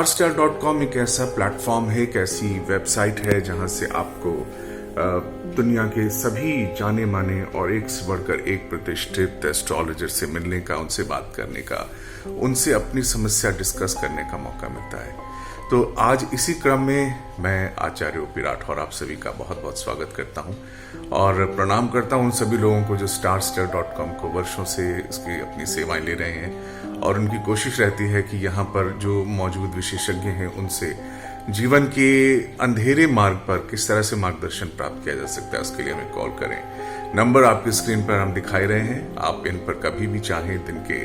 starstyle.com एक ऐसा platform है, एक ऐसी वेबसाइट है जहां से आपको दुनिया के सभी जाने माने और एक से बढ़कर एक प्रतिष्ठित एस्ट्रोलॉजर से मिलने का, उनसे बात करने का, उनसे अपनी समस्या डिस्कस करने का मौका मिलता है। तो आज इसी क्रम में मैं आचार्य ओपी राठौर आप सभी का बहुत बहुत स्वागत करता हूं और प्रणाम करता हूं उन सभी लोगों को जो starstyle.com को वर्षों से इसकी अपनी सेवाएं ले रहे हैं और उनकी कोशिश रहती है कि यहाँ पर जो मौजूद विशेषज्ञ हैं उनसे जीवन के अंधेरे मार्ग पर किस तरह से मार्गदर्शन प्राप्त किया जा सकता है। उसके लिए हमें कॉल करें। नंबर आपकी स्क्रीन पर हम दिखाई रहे हैं। आप इन पर कभी भी चाहें, दिन के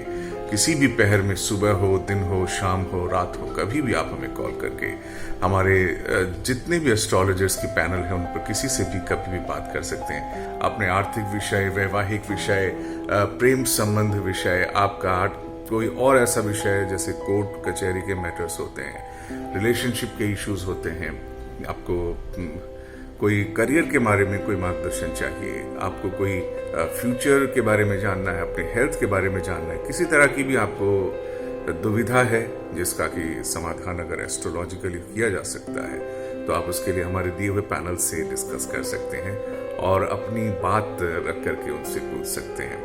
किसी भी पहर में, सुबह हो, दिन हो, शाम हो, रात हो, कभी भी आप हमें कॉल करके हमारे जितने भी एस्ट्रोलॉजर्स की पैनल है उन पर किसी से भी कभी भी बात कर सकते हैं। अपने आर्थिक विषय, वैवाहिक विषय, प्रेम संबंध विषय, आपका कोई और ऐसा विषय जैसे कोर्ट कचहरी के मैटर्स होते हैं, रिलेशनशिप के इश्यूज होते हैं, आपको कोई करियर के बारे में कोई मार्गदर्शन चाहिए, आपको कोई फ्यूचर के बारे में जानना है, अपने हेल्थ के बारे में जानना है, किसी तरह की भी आपको दुविधा है जिसका कि समाधान अगर एस्ट्रोलॉजिकली किया जा सकता है तो आप उसके लिए हमारे दिए हुए पैनल से डिस्कस कर सकते हैं और अपनी बात रख करके उनसे पूछ सकते हैं।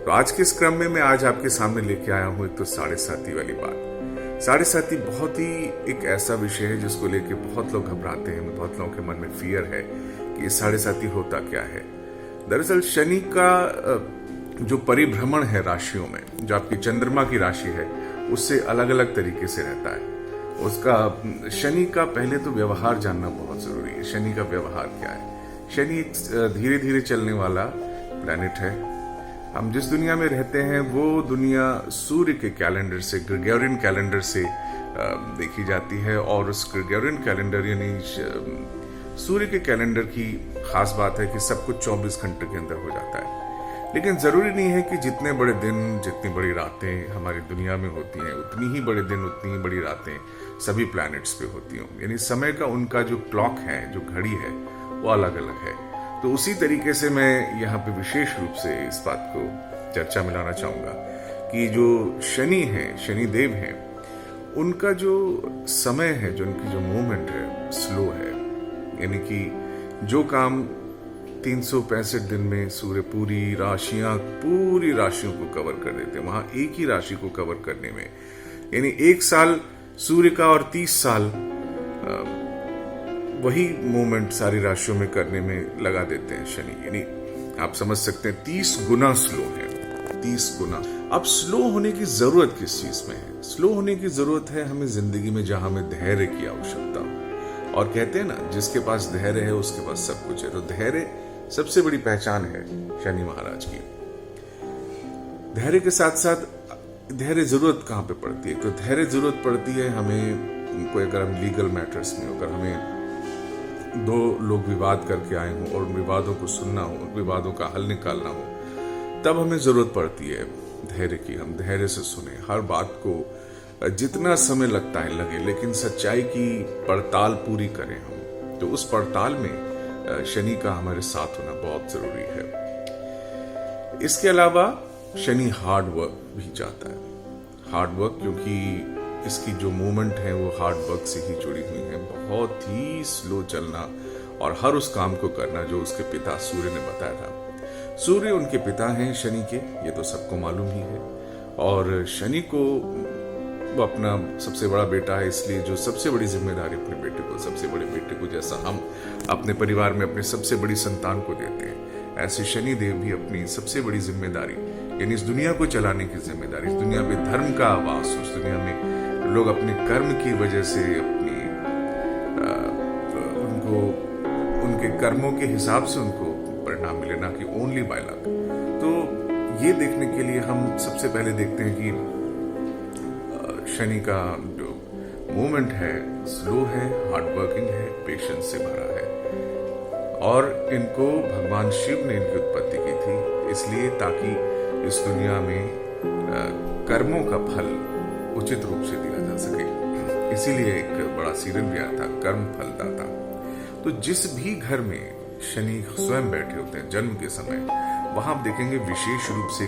तो आज के इस क्रम में मैं आज आपके सामने लेके आया हूं एक तो साढ़े साती वाली बात। साढ़े साती बहुत ही एक ऐसा विषय है जिसको लेके बहुत लोग घबराते हैं, बहुत लोगों के मन में फियर है कि साढ़े साती होता क्या है। दरअसल शनि का जो परिभ्रमण है राशियों में, जो आपकी चंद्रमा की राशि है उससे अलग अलग तरीके से रहता है। उसका शनि का पहले तो व्यवहार जानना बहुत जरूरी है। शनि का व्यवहार क्या है? शनि एक धीरे धीरे चलने वाला प्लैनेट है। हम जिस दुनिया में रहते हैं वो दुनिया सूर्य के कैलेंडर से, ग्रेगोरियन कैलेंडर से देखी जाती है और उस ग्रेगोरियन कैलेंडर यानी सूर्य के कैलेंडर की खास बात है कि सब कुछ 24 घंटे के अंदर हो जाता है। लेकिन जरूरी नहीं है कि जितने बड़े दिन, जितनी बड़ी रातें हमारी दुनिया में होती हैं उतनी ही बड़े दिन, उतनी ही बड़ी रातें सभी प्लैनेट्स पे होती हों। यानी समय का उनका जो क्लॉक है, जो घड़ी है, वो अलग अलग है। तो उसी तरीके से मैं यहाँ पे विशेष रूप से इस बात को चर्चा में लाना चाहूंगा कि जो शनि है, शनि देव हैं, उनका जो समय है, जो उनकी जो मूवमेंट है, स्लो है। यानी कि जो काम 365 दिन में सूर्य पूरी राशियों को कवर कर देते हैं, वहां एक ही राशि को कवर करने में यानी 1 साल सूर्य का और 30 साल वही मूवमेंट सारी राशियों में करने में लगा देते हैं शनि। यानी आप समझ सकते हैं 30 गुना स्लो है, 30 गुना। अब स्लो होने की जरूरत किस चीज में है? स्लो होने की जरूरत है हमें जिंदगी में जहां हमें धैर्य की आवश्यकता हो। और कहते हैं ना, जिसके पास धैर्य है उसके पास सब कुछ है। तो धैर्य सबसे बड़ी पहचान है शनि महाराज की। धैर्य के साथ साथ धैर्य जरूरत कहां पे पड़ती है? तो धैर्य जरूरत पड़ती है हमें कोई, अगर हम लीगल मैटर्स में, अगर हमें 2 लोग विवाद करके आए हों और उन विवादों को सुनना हो, उन विवादों का हल निकालना हो, तब हमें जरूरत पड़ती है धैर्य की। हम धैर्य से सुने, हर बात को जितना समय लगता है लगे, लेकिन सच्चाई की पड़ताल पूरी करें हम। तो उस पड़ताल में शनि का हमारे साथ होना बहुत जरूरी है। इसके अलावा शनि हार्ड वर्क भी चाहता है। हार्ड वर्क, क्योंकि इसकी जो मूवमेंट है वो हार्ड वर्क से ही जुड़ी हुई है। बहुत ही स्लो चलना और हर उस काम को करना जो उसके पिता सूर्य ने बताया था। सूर्य उनके पिता हैं शनि के, ये तो सबको मालूम ही है। और शनि को वो अपना सबसे बड़ा बेटा है, इसलिए जो सबसे बड़ी जिम्मेदारी अपने बेटे को, सबसे बड़े बेटे को जैसा हम अपने परिवार में अपने सबसे बड़ी संतान को देते हैं, ऐसे शनि देव भी अपनी सबसे बड़ी जिम्मेदारी यानी इस दुनिया को चलाने की जिम्मेदारी, इस दुनिया में धर्म का आवास, उस दुनिया में लोग अपने कर्म की वजह से अपनी उनको उनके कर्मों के हिसाब से उनको परिणाम मिले, ना कि ओनली बाय लक। तो ये देखने के लिए हम सबसे पहले देखते हैं कि शनि का जो मूवमेंट है स्लो है, हार्ड वर्किंग है, पेशेंस से भरा है। और इनको भगवान शिव ने इनकी उत्पत्ति की थी इसलिए ताकि इस दुनिया में कर्मों का फल उचित रूप से दिया जा सके। इसीलिए एक बड़ा सीरियल भी आया था, कर्म फलदाता। तो जिस भी घर में शनि स्वयं बैठे होते हैं जन्म के समय, वहां आप देखेंगे विशेष रूप से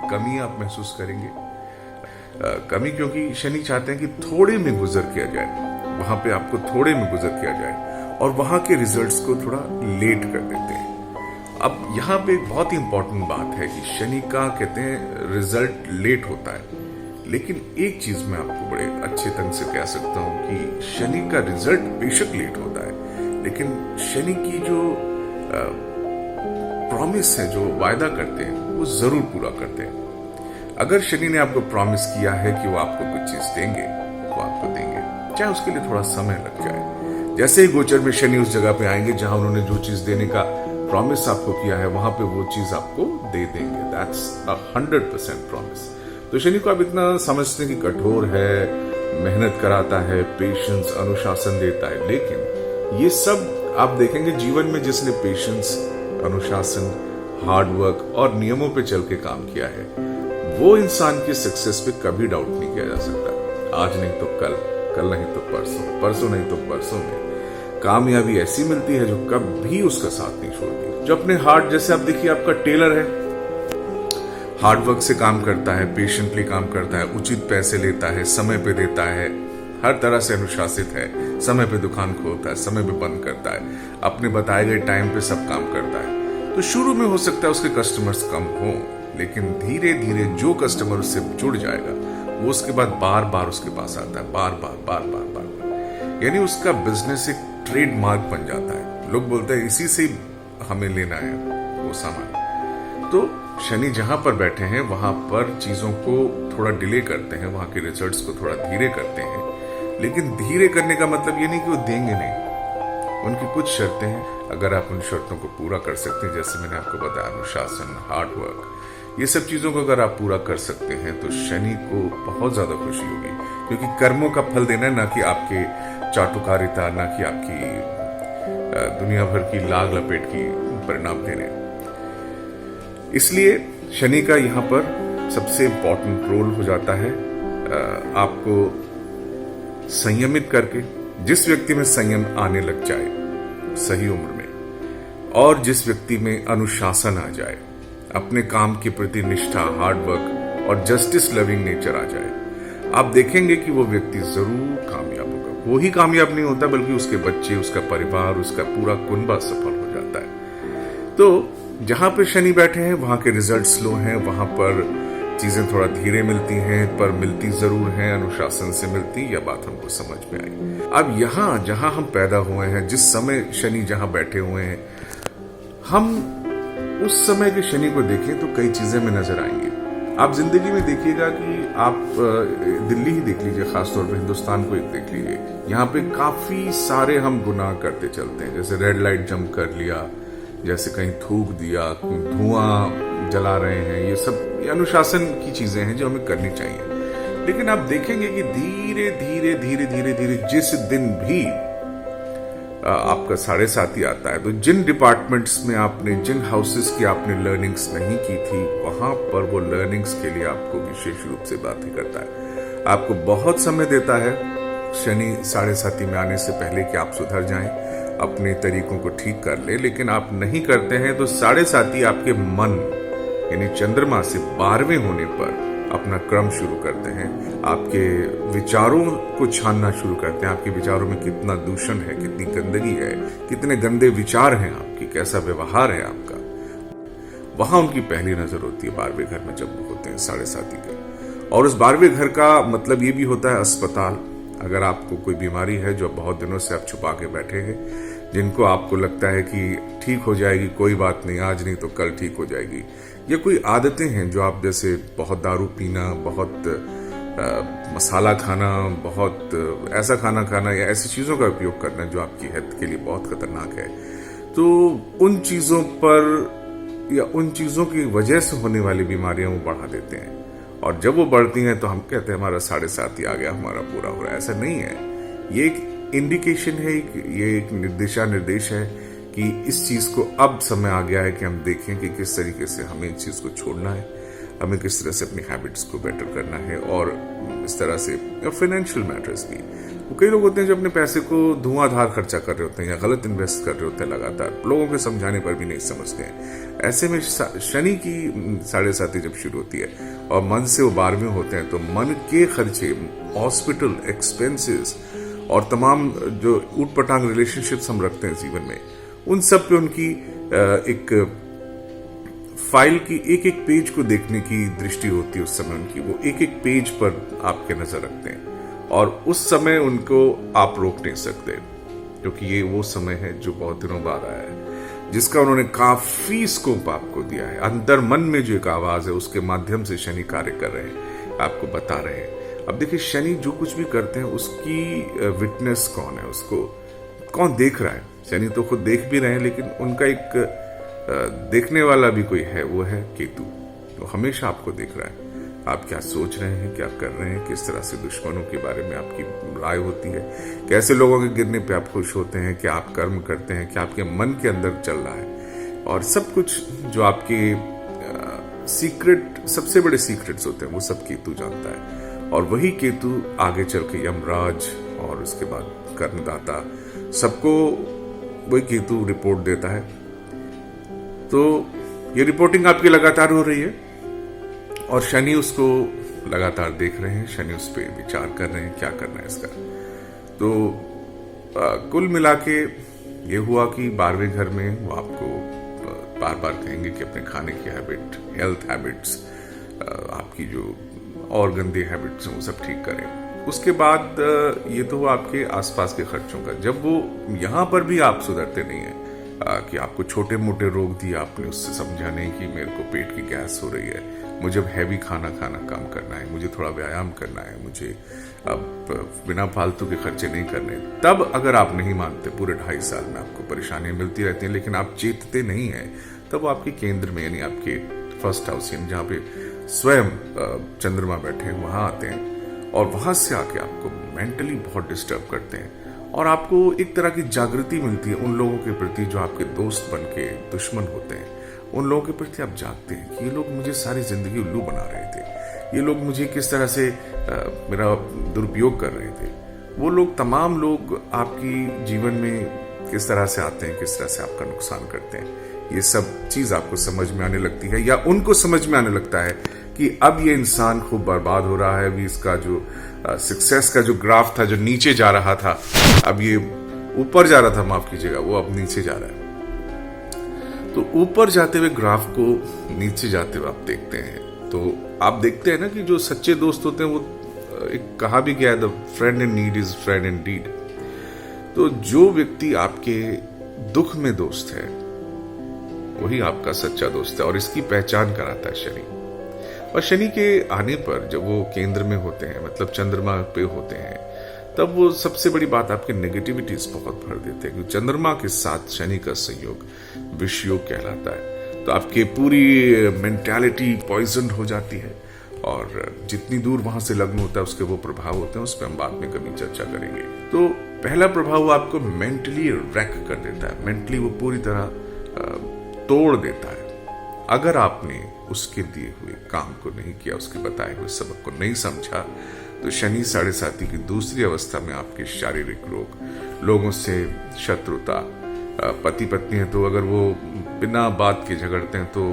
कमी आप महसूस करेंगे। कमी, क्योंकि शनि चाहते हैं कि थोड़े में गुजर किया जाए, वहां पे आपको थोड़े में गुजर किया जाए और वहां के रिजल्ट्स को थोड़ा लेट कर देते हैं। अब यहाँ पे एक बहुत ही इंपॉर्टेंट बात है कि शनि का कहते हैं रिजल्ट लेट होता है, लेकिन एक चीज मैं आपको बड़े अच्छे ढंग से कह सकता हूं कि शनि का रिजल्ट बेशक लेट होता है, लेकिन शनि की जो प्रॉमिस है, जो वायदा करते हैं, वो जरूर पूरा करते हैं। अगर शनि ने आपको प्रॉमिस किया है कि वो आपको कुछ चीज देंगे, वो आपको देंगे, चाहे उसके लिए थोड़ा समय लग जाए। जैसे ही गोचर में शनि उस जगह पे आएंगे जहां उन्होंने जो चीज देने का प्रॉमिस आपको किया है, वहां पे वो चीज आपको दे देंगे। That's 100% promise. तो शनि को आप इतना समझते हैं कि कठोर है, मेहनत कराता है, पेशेंस, अनुशासन देता है, लेकिन ये सब आप देखेंगे जीवन में जिसने पेशेंस, अनुशासन, हार्ड वर्क और नियमों पे चल के काम किया है, वो इंसान की सक्सेस पे कभी डाउट नहीं किया जा सकता। आज नहीं तो कल, कल नहीं तो परसों, परसों नहीं तो परसों में कामयाबी ऐसी मिलती है जो कभी उसका साथ नहीं छोड़ती। जो अपने हार्ड, जैसे आप देखिए आपका टेलर है, हार्ड वर्क से काम करता है, पेशेंटली काम करता है, उचित पैसे लेता है, समय पे देता है, हर तरह से अनुशासित है, समय पे दुकान खोलता है, समय पे बंद करता है, अपने बताए गए टाइम पे सब काम करता है। तो शुरू में हो सकता है उसके कस्टमर्स कम हो, लेकिन धीरे धीरे जो कस्टमर उससे जुड़ जाएगा वो उसके बाद बार बार उसके पास आता है, बार बार बार बार बार बार, यानी उसका बिजनेस एक ट्रेडमार्क बन जाता है। लोग बोलते हैं इसी से हमें लेना है वो सामान। तो शनि जहां पर बैठे हैं वहां पर चीजों को थोड़ा डिले करते हैं, वहां के रिजल्ट्स को थोड़ा धीरे करते हैं, लेकिन धीरे करने का मतलब ये नहीं कि वो देंगे नहीं। उनकी कुछ शर्तें हैं, अगर आप उन शर्तों को पूरा कर सकते हैं, जैसे मैंने आपको बताया, अनुशासन, हार्ड वर्क, ये सब चीजों को अगर आप पूरा कर सकते हैं तो शनि को बहुत ज्यादा खुशी होगी, क्योंकि कर्मों का फल देना है, ना कि आपके चाटुकारिता, ना कि आपकी दुनिया भर की लाग लपेट की परिणाम देने। इसलिए शनि का यहाँ पर सबसे इंपॉर्टेंट रोल हो जाता है आपको संयमित करके। जिस व्यक्ति में संयम आने लग जाए सही उम्र में, और जिस व्यक्ति में अनुशासन आ जाए, अपने काम के प्रति निष्ठा, हार्ड वर्क और जस्टिस लविंग नेचर आ जाए, आप देखेंगे कि वो व्यक्ति जरूर कामयाब होगा। वो ही कामयाब नहीं होता, बल्कि उसके बच्चे, उसका परिवार, उसका पूरा कुनबा सफल हो जाता है। तो जहां पर शनि बैठे हैं वहां के रिजल्ट स्लो हैं, वहां पर चीजें थोड़ा धीरे मिलती हैं, पर मिलती जरूर हैं, अनुशासन से मिलती। यह बात हमको समझ में आई। अब यहाँ जहां हम पैदा हुए हैं, जिस समय शनि जहां बैठे हुए हैं, हम उस समय के शनि को देखें तो कई चीजें में नजर आएंगी। आप जिंदगी में देखिएगा कि आप दिल्ली ही देख लीजिए, खासतौर पर हिंदुस्तान को एक देख लीजिए, यहाँ पे काफी सारे हम गुनाह करते चलते हैं। जैसे रेड लाइट जंप कर लिया, जैसे कहीं थूक दिया, धुआं जला रहे हैं, ये सब अनुशासन की चीजें हैं जो हमें करनी चाहिए। लेकिन आप देखेंगे कि धीरे धीरे धीरे धीरे धीरे जिस दिन भी आपका 7.5 आता है, तो जिन डिपार्टमेंट्स में आपने, जिन हाउसेस की आपने लर्निंग्स नहीं की थी, वहां पर वो लर्निंग्स के लिए आपको विशेष रूप से बातें करता है। आपको बहुत समय देता है शनि 7.5 में आने से पहले कि आप सुधर जाएं, अपने तरीकों को ठीक कर ले। लेकिन आप नहीं करते हैं तो 7.5 आपके मन यानी चंद्रमा से 12वें होने पर अपना क्रम शुरू करते हैं, आपके विचारों को छानना शुरू करते हैं। आपके विचारों में कितना दूषण है, कितनी गंदगी है, कितने गंदे विचार हैं आपकी, कैसा व्यवहार है आपका, वहां उनकी पहली नजर होती है 12वें घर में जब होते हैं 7.5 के। और उस 12वें घर का मतलब ये भी होता है अस्पताल। अगर आपको कोई बीमारी है जो बहुत दिनों से आप छुपा के बैठे हैं, जिनको आपको लगता है कि ठीक हो जाएगी, कोई बात नहीं, आज नहीं तो कल ठीक हो जाएगी, या कोई आदतें हैं जो आप, जैसे बहुत दारू पीना, बहुत मसाला खाना, बहुत ऐसा खाना खाना, या ऐसी चीजों का उपयोग करना जो आपकी हेल्थ के लिए बहुत खतरनाक है, तो उन चीजों पर या उन चीजों की वजह से होने वाली बीमारियां वो बढ़ा देते हैं। और जब वो बढ़ती हैं तो हम कहते हैं हमारा 7.5 आ गया, हमारा पूरा हो रहा है। ऐसा नहीं है, ये एक इंडिकेशन है, ये एक निर्देश है कि इस चीज को अब समय आ गया है कि हम देखें कि किस तरीके से हमें इस चीज को छोड़ना है, हमें किस तरह से अपनी हैबिट्स को बेटर करना है। और इस तरह से फाइनेंशियल मैटर्स भी, वो कई लोग होते हैं जो अपने पैसे को धुआंधार खर्चा कर रहे होते हैं या गलत इन्वेस्ट कर रहे होते हैं लगातार, लोगों के समझाने पर भी नहीं समझते हैं। ऐसे में शनि की 7.5 जब शुरू होती है और मन से वो 12वें होते हैं, तो मन के खर्चे, हॉस्पिटल एक्सपेंसेस और तमाम जो ऊटपटांग रिलेशनशिप्स हम रखते हैं जीवन में, उन सब पे उनकी एक फाइल की एक एक पेज को देखने की दृष्टि होती है। उस समय उनकी वो एक एक पेज पर आपके नजर रखते हैं और उस समय उनको आप रोक नहीं सकते, क्योंकि ये वो समय है जो बहुत दिनों बाद आया है, जिसका उन्होंने काफी स्कोप आपको दिया है। अंदर मन में जो एक आवाज है उसके माध्यम से शनि कार्य कर रहे हैं, आपको बता रहे हैं। अब देखिए, शनि जो कुछ भी करते हैं उसकी विटनेस कौन है, उसको कौन देख रहा है? शनि तो खुद देख भी रहे हैं, लेकिन उनका एक देखने वाला भी कोई है, वो है केतु। तो हमेशा आपको देख रहा है, आप क्या सोच रहे हैं, क्या कर रहे हैं, किस तरह से दुश्मनों के बारे में आपकी राय होती है, कैसे लोगों के गिरने पे आप खुश होते हैं, क्या आप कर्म करते हैं, क्या आपके मन के अंदर चल रहा है, और सब कुछ जो आपके सीक्रेट, सबसे बड़े सीक्रेट्स होते हैं, वो सब केतु जानता है। और वही केतु आगे चल के यमराज और उसके बाद कर्णदाता, सबको वही केतु रिपोर्ट देता है। तो ये रिपोर्टिंग आपकी लगातार हो रही है और शनि उसको लगातार देख रहे हैं, शनि उस पर विचार कर रहे हैं क्या करना है इसका। तो कुल मिला के ये हुआ कि 12वें घर में वो आपको बार बार कहेंगे कि अपने खाने की हैबिट, हेल्थ हैबिट्स, आपकी जो और गंदे हैबिट्स हैं वो सब ठीक करें। उसके बाद ये तो वो आपके आसपास के खर्चों का, जब वो यहाँ पर भी आप सुधरते नहीं है कि आपको छोटे मोटे रोग दिए आपने, उससे समझा नहीं कि मेरे को पेट की गैस हो रही है, मुझे अब हैवी खाना कम करना है, मुझे थोड़ा व्यायाम करना है, मुझे अब बिना फालतू के खर्चे नहीं करने। तब अगर आप नहीं मानते, पूरे 2.5 साल में आपको परेशानियां मिलती रहती हैं, लेकिन आप चेतते नहीं हैं, तब वो आपके केंद्र में, यानी आपके फर्स्ट हाउस, यानी जहाँ पे स्वयं चंद्रमा बैठे हैं, वहां आते हैं और वहां से आके आपको मेंटली बहुत डिस्टर्ब करते हैं और आपको एक तरह की जागृति मिलती है उन लोगों के प्रति जो आपके दोस्त बन के दुश्मन होते हैं। उन लोगों के प्रति आप जागते हैं कि ये लोग मुझे सारी जिंदगी उल्लू बना रहे थे, ये लोग मुझे किस तरह से मेरा दुरुपयोग कर रहे थे। वो लोग, तमाम लोग आपकी जीवन में किस तरह से आते हैं, किस तरह से आपका नुकसान करते हैं, ये सब चीज आपको समझ में आने लगती है, या उनको समझ में आने लगता है कि अब ये इंसान खूब बर्बाद हो रहा है, अभी इसका जो सक्सेस का जो ग्राफ था, जो नीचे जा रहा था, अब ये ऊपर जा रहा था, माफ कीजिएगा, वो अब नीचे जा रहा है। तो ऊपर जाते हुए ग्राफ को नीचे जाते हुए आप देखते हैं, तो आप देखते हैं ना कि जो सच्चे दोस्त होते हैं, वो एक कहा भी गया है, the friend in need is friend in deed. तो जो व्यक्ति आपके दुख में दोस्त है, वही आपका सच्चा दोस्त है, और इसकी पहचान कराता है शनि। और शनि के आने पर जब वो केंद्र में होते हैं, मतलब चंद्रमा पे होते हैं, तब वो सबसे बड़ी बात आपके नेगेटिविटीज बहुत भर देते हैं, क्योंकि चंद्रमा के साथ शनि का संयोग विषयोग कहलाता है। तो आपकी पूरी मेंटालिटी पॉइजन हो जाती है, और जितनी दूर वहां से लग्न होता है उसके वो प्रभाव होते हैं, उस पर हम बाद में कभी चर्चा करेंगे। तो पहला प्रभाव आपको मेंटली रैक कर देता है, मेंटली वो पूरी तरह तोड़ देता है। अगर आपने उसके दिए हुए काम को नहीं किया, उसके बताए हुए सबक को नहीं समझा, तो शनि 7.5 की दूसरी अवस्था में आपके शारीरिक रोग, लोगों से शत्रुता, पति पत्नी है तो अगर वो बिना बात के झगड़ते हैं, तो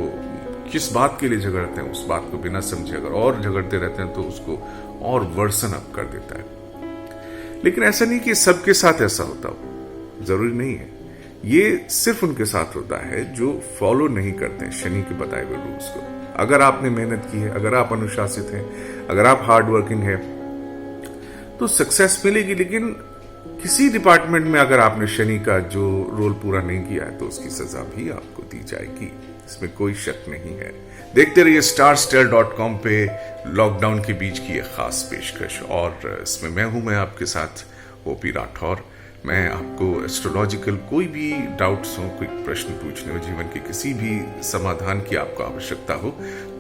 किस बात के लिए झगड़ते हैं उस बात को बिना समझे अगर और झगड़ते रहते हैं, तो उसको और वर्सन अप कर देता है। लेकिन ऐसा नहीं कि सबके साथ ऐसा होता हो, जरूरी नहीं है। ये सिर्फ उनके साथ होता है जो फॉलो नहीं करते हैं शनि के बताए हुए रूल्स को। अगर आपने मेहनत की है, अगर आप अनुशासित हैं, अगर आप हार्ड वर्किंग है, तो सक्सेस मिलेगी। लेकिन किसी डिपार्टमेंट में अगर आपने शनि का जो रोल पूरा नहीं किया है, तो उसकी सजा भी आपको दी जाएगी, इसमें कोई शक नहीं है। देखते रहिए starstale.com पे लॉकडाउन के बीच की एक खास पेशकश, और इसमें मैं आपके साथ ओपी राठौर। मैं आपको एस्ट्रोलॉजिकल कोई भी डाउट्स हो, कोई प्रश्न पूछने हो, जीवन के किसी भी समाधान की आपको आवश्यकता हो,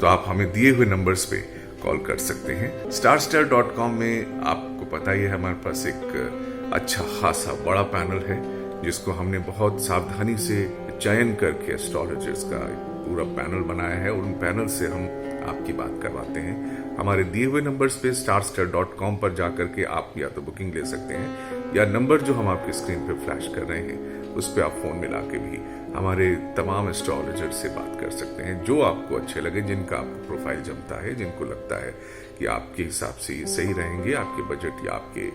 तो आप हमें दिए हुए नंबर्स पे कॉल कर सकते हैं। starstale.com में आपको पता ही है, हमारे पास एक अच्छा खासा बड़ा पैनल है, जिसको हमने बहुत सावधानी से चयन करके एस्ट्रोलॉजर्स का पूरा पैनल बनाया है, और उन पैनल से हम आपकी बात करवाते हैं। हमारे दिए हुए नंबर्स पे starstar.com पर जाकर के आप या तो बुकिंग ले सकते हैं, या नंबर जो हम आपकी स्क्रीन पे फ्लैश कर रहे हैं उस पर आप फोन मिला के भी हमारे तमाम एस्ट्रोलॉजर से बात कर सकते हैं, जो आपको अच्छे लगे, जिनका आपको प्रोफाइल जमता है, जिनको लगता है कि आपके हिसाब से ये सही रहेंगे, आपके बजट या आपके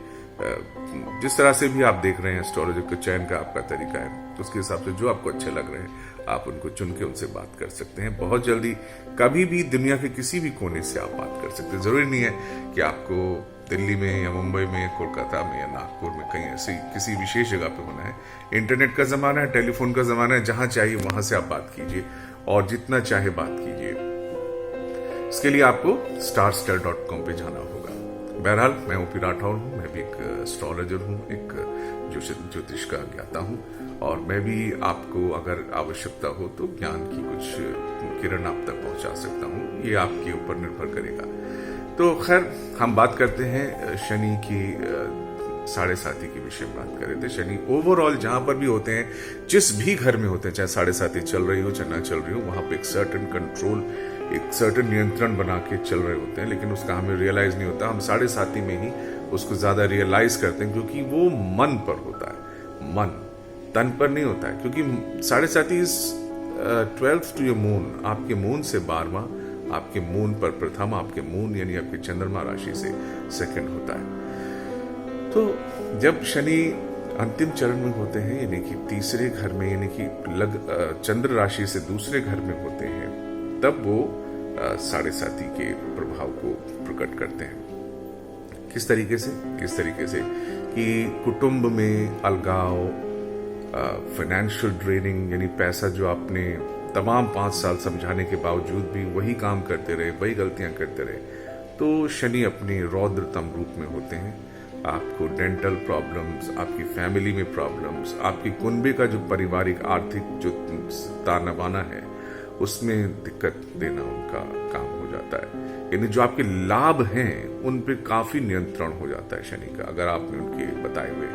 जिस तरह से भी आप देख रहे हैं एस्ट्रोलॉजर के चयन का आपका तरीका है, तो उसके हिसाब से जो आपको अच्छे लग रहे हैं आप उनको चुन के उनसे बात कर सकते हैं। बहुत जल्दी कभी भी दुनिया के किसी भी कोने से आप बात कर सकते हैं। जरूरी नहीं है कि आपको दिल्ली में या मुंबई में, कोलकाता में या नागपुर में कहीं ऐसी किसी विशेष जगह पे होना है। इंटरनेट का जमाना है, टेलीफोन का जमाना है, जहां चाहिए वहां से आप बात कीजिए और जितना चाहे बात कीजिए। इसके लिए आपको starstar.com पे जाना होगा। बहरहाल मैं ओपी राठौर हूँ, मैं भी एक एस्ट्रोलॉजर हूँ, एक ज्योतिष का ज्ञाता हूँ, और मैं भी आपको अगर आवश्यकता हो तो ज्ञान की कुछ किरण आप तक पहुंचा सकता हूँ। ये आपके ऊपर निर्भर करेगा। तो खैर, हम बात करते हैं शनि की 7.5 के विषय में बात कर रहे थे। शनि ओवरऑल जहां पर भी होते हैं, जिस भी घर में होते हैं, चाहे 7.5 चल रही हो चाहे ना चल रही हो, वहां पे एक सर्टेन कंट्रोल, एक सर्टेन नियंत्रण बना के चल रहे होते हैं, लेकिन उसका हमें रियलाइज नहीं होता। हम 7.5 में ही उसको ज्यादा रियलाइज करते हैं, क्योंकि वो मन पर होता है, मन तन पर नहीं होता है। क्योंकि 7.5 इज 12th टू योर मून, आपके मून से 12वां, आपके मून पर प्रथम, आपके मून यानी आपके चंद्रमा राशि से सेकंड होता है। तो जब शनि अंतिम चरण में होते हैं, यानी कि तीसरे घर में, यानी कि चंद्र राशि से दूसरे घर में होते हैं, तब वो 7.5 के प्रभाव को प्रकट करते हैं। किस तरीके से? इस तरीके से कि कुटुंब में अलगाव, फाइनेंशियल ड्रेनिंग, यानी पैसा जो आपने तमाम 5 साल समझाने के बावजूद भी वही काम करते रहे, वही गलतियां करते रहे, तो शनि अपने रौद्रतम रूप में होते हैं। आपको डेंटल प्रॉब्लम्स, आपकी फैमिली में प्रॉब्लम्स, आपकी कुनबे का जो पारिवारिक आर्थिक जो ताना बाना है उसमें दिक्कत देना उनका काम हो जाता है। यानी जो आपके लाभ हैं उन पे काफी नियंत्रण हो जाता है शनि का, अगर आपने उनके बताए हुए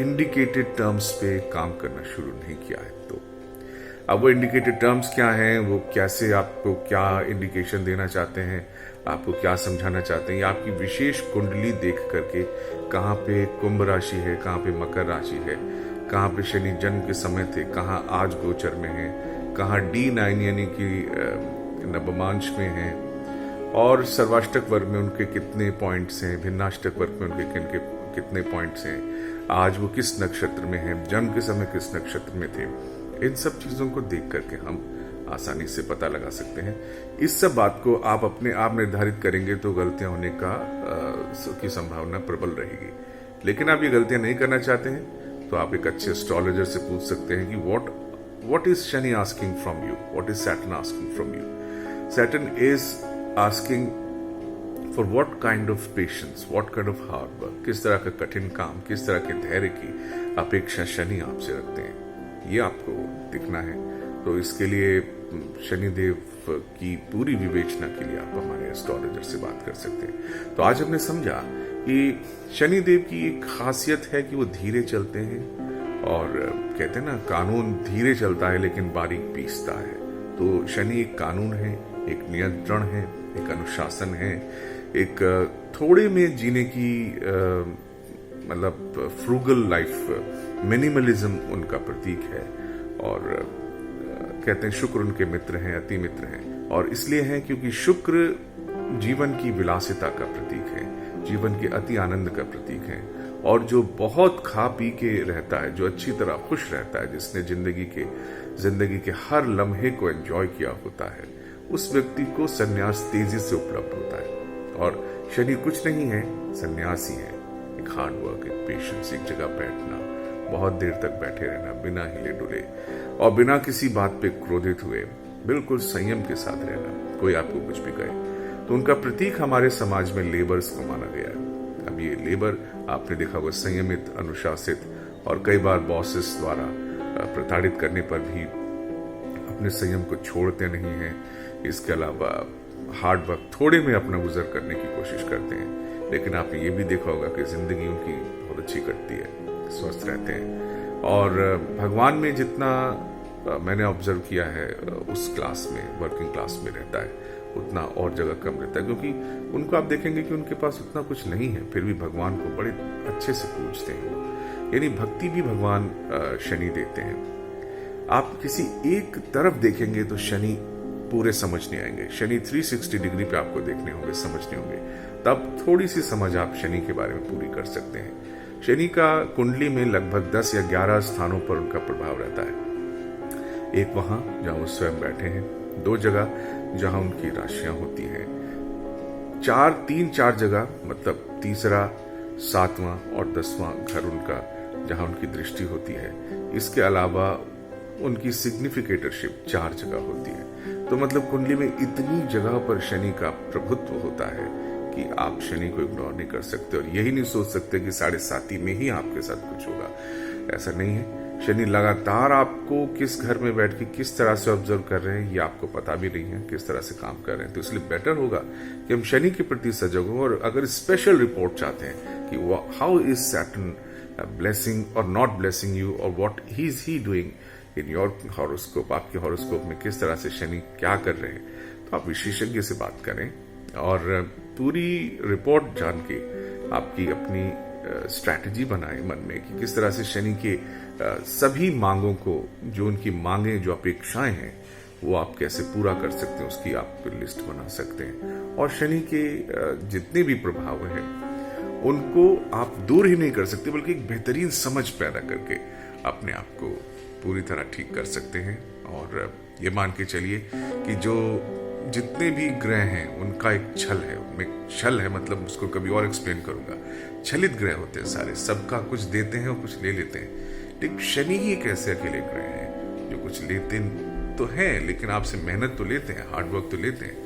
इंडिकेटेड टर्म्स पे काम करना शुरू नहीं किया है तो। अब वो इंडिकेटेड टर्म्स क्या हैं, वो कैसे आपको क्या इंडिकेशन देना चाहते हैं, आपको क्या समझाना चाहते हैं, या आपकी विशेष कुंडली देख करके कहाँ पे कुंभ राशि है, कहाँ पे मकर राशि है, कहाँ पे शनि जन्म के समय थे, कहाँ आज गोचर में है, कहाँ D9 यानी कि नवमांश में है, और सर्वाष्टक वर्ग में उनके कितने पॉइंट्स हैं, भिन्नाष्टक वर्ग में उनके कितने पॉइंट्स हैं, आज वो किस नक्षत्र में है, जन्म के समय किस नक्षत्र में थे। इन सब चीजों को देख करके हम आसानी से पता लगा सकते हैं। इस सब बात को आप अपने आप निर्धारित करेंगे तो गलतियां होने की संभावना प्रबल रहेगी। लेकिन आप ये गलतियां नहीं करना चाहते हैं तो आप एक अच्छे एस्ट्रोलॉजर से पूछ सकते हैं कि what is Shani asking from you? What is Saturn asking from you? Saturn is asking for what kind of patience, what kind of hard work, किस तरह का कठिन काम, किस तरह के धैर्य की अपेक्षा शनि आपसे रखते हैं, ये आपको दिखना है। तो इसके लिए शनिदेव की पूरी विवेचना के लिए आप हमारे एस्ट्रोलॉजर से बात कर सकते हैं। तो आज हमने समझा कि शनिदेव की एक खासियत है कि वो धीरे चलते हैं, और कहते हैं ना, कानून धीरे चलता है लेकिन बारीक पीसता है। तो शनि एक कानून है, एक नियंत्रण है, एक अनुशासन है, एक थोड़े में जीने की मतलब फ्रूगल लाइफ, मिनिमलिज्म उनका प्रतीक है। और कहते हैं शुक्र उनके मित्र हैं, अति मित्र हैं, और इसलिए हैं क्योंकि शुक्र जीवन की विलासिता का प्रतीक है, जीवन के अति आनंद का प्रतीक है। और जो बहुत खा पी के रहता है, जो अच्छी तरह खुश रहता है, जिसने जिंदगी के हर लम्हे को एंजॉय किया होता है, उस व्यक्ति को सन्यास तेजी से उपलब्ध होता है। और शनि कुछ नहीं है, सन्यासी है, एक हार्ड वर्क, एक पेशेंस, एक जगह बैठना, बहुत देर तक बैठे रहना बिना हिले डुले और बिना किसी बात पे क्रोधित हुए, बिल्कुल संयम के साथ रहना, कोई आपको कुछ भी कहे। तो उनका प्रतीक हमारे समाज में लेबर्स को माना गया है। अब ये लेबर आपने देखा होगा संयमित, अनुशासित, और कई बार बॉसेस द्वारा प्रताड़ित करने पर भी अपने संयम को छोड़ते नहीं हैं। इसके अलावा हार्ड वर्क, थोड़े में अपना गुजर करने की कोशिश करते हैं, लेकिन आपने ये भी देखा होगा कि जिंदगी उनकी बहुत अच्छी कटती है, स्वस्थ रहते हैं। और भगवान में जितना मैंने ऑब्जर्व किया है, उस क्लास में, वर्किंग क्लास में रहता है, उतना और जगह कम रहता है, क्योंकि उनको आप देखेंगे कि उनके पास उतना कुछ नहीं है, फिर भी भगवान को बड़े अच्छे से पूजते हैं वो। यानी भक्ति भी भगवान शनि देते हैं। आप किसी एक तरफ देखेंगे तो शनि पूरे समझ नहीं आएंगे। शनि 360 डिग्री पे आपको देखने होंगे, समझने होंगे, तब थोड़ी सी समझ आप शनि के बारे में पूरी कर सकते हैं। शनि का कुंडली में लगभग 10 या 11 स्थानों पर उनका प्रभाव रहता है। एक वहां जहां वो स्वयं बैठे हैं, 2 जगह जहां उनकी राशियां होती हैं, 4 जगह, मतलब तीसरा, 7वां और 10वां घर उनका जहां उनकी दृष्टि होती है। इसके अलावा उनकी सिग्निफिकेटरशिप 4 जगह होती है। तो मतलब कुंडली में इतनी जगह पर शनि का प्रभुत्व होता है कि आप शनि को इग्नोर नहीं कर सकते और यही नहीं सोच सकते कि 7.5 में ही आपके साथ कुछ होगा। ऐसा नहीं है। शनि लगातार आपको किस घर में बैठ के किस तरह से ऑब्जर्व कर रहे हैं ये आपको पता भी नहीं है, किस तरह से काम कर रहे हैं। तो इसलिए बेटर होगा कि हम शनि के प्रति सजग हों, और अगर स्पेशल रिपोर्ट चाहते हैं कि हाउ इज सैटर्न ब्लेसिंग और नॉट ब्लेसिंग यू, और what is he doing in your horoscope, आपके हॉरोस्कोप में किस तरह से शनि क्या कर रहे हैं, तो आप विशेषज्ञ से बात करें और पूरी रिपोर्ट जान के आपकी अपनी स्ट्रैटेजी बनाएं मन में कि किस तरह से शनि के सभी मांगों को, जो उनकी मांगे, जो अपेक्षाएं हैं, वो आप कैसे पूरा कर सकते हैं, उसकी आप लिस्ट बना सकते हैं। और शनि के जितने भी प्रभाव हैं उनको आप दूर ही नहीं कर सकते, बल्कि एक बेहतरीन समझ पैदा करके अपने आप को पूरी तरह ठीक कर सकते हैं। और ये मान के चलिए कि जो जितने भी ग्रह हैं उनका एक छल है, उनमें छल है, मतलब उसको कभी और एक्सप्लेन करूंगा। छलित ग्रह होते हैं सारे, सबका कुछ देते हैं और कुछ ले लेते हैं, लेकिन शनि ही एक ऐसे अकेले ग्रह हैं जो कुछ लेते तो हैं, लेकिन आपसे मेहनत तो लेते हैं, हार्डवर्क तो लेते हैं,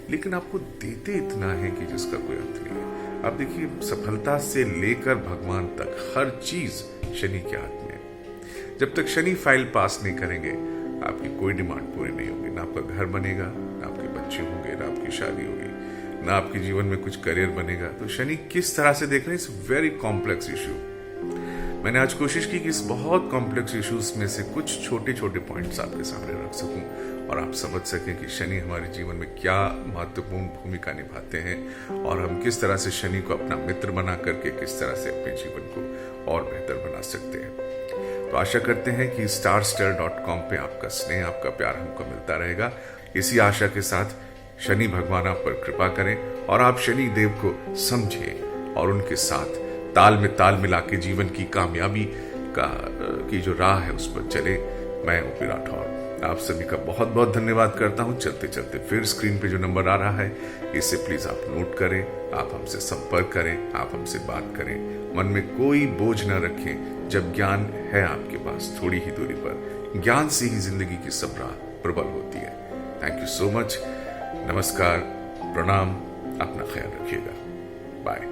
लेकिन आपको देते इतना है कि जिसका कोई अंत नहीं है। आप देखिए, सफलता से लेकर भगवान तक हर चीज शनि के हाथ में है। जब तक शनि फाइल पास नहीं करेंगे आपकी कोई डिमांड पूरी नहीं होगी, ना आपका घर बनेगा, ना आपके बच्चे होंगे, ना आपकी शादी होगी, ना आपके जीवन में कुछ करियर बनेगा। तो शनि किस तरह से देख रहे हैं, इट्स वेरी कॉम्प्लेक्स इशू। मैंने आज कोशिश की कि इस बहुत कॉम्प्लेक्स इश्यूज में से कुछ छोटे छोटे पॉइंट्स आपके सामने रख सकूं और आप समझ सकें कि शनि हमारे जीवन में क्या महत्वपूर्ण भूमिका निभाते हैं और हम किस तरह से शनि को अपना मित्र बना करके किस तरह से अपने जीवन को और बेहतर बना सकते हैं। तो आशा करते हैं कि starster.com पे आपका स्नेह, आपका प्यार हमको मिलता रहेगा। इसी आशा के साथ शनि भगवान आप पर कृपा करें और आप शनि देव को समझें और उनके साथ ताल में ताल मिला के जीवन की कामयाबी की जो राह है उस पर चले। मैं ओपी राठौर आप सभी का बहुत बहुत धन्यवाद करता हूं। चलते चलते फिर स्क्रीन पे जो नंबर आ रहा है इसे प्लीज आप नोट करें, आप हमसे संपर्क करें, आप हमसे बात करें। मन में कोई बोझ न रखें, जब ज्ञान है आपके पास थोड़ी ही दूरी पर, ज्ञान से ही जिंदगी की सब राह प्रबल होती है। Thank you so much. नमस्कार, प्रणाम, अपना ख्याल रखिएगा। बाय।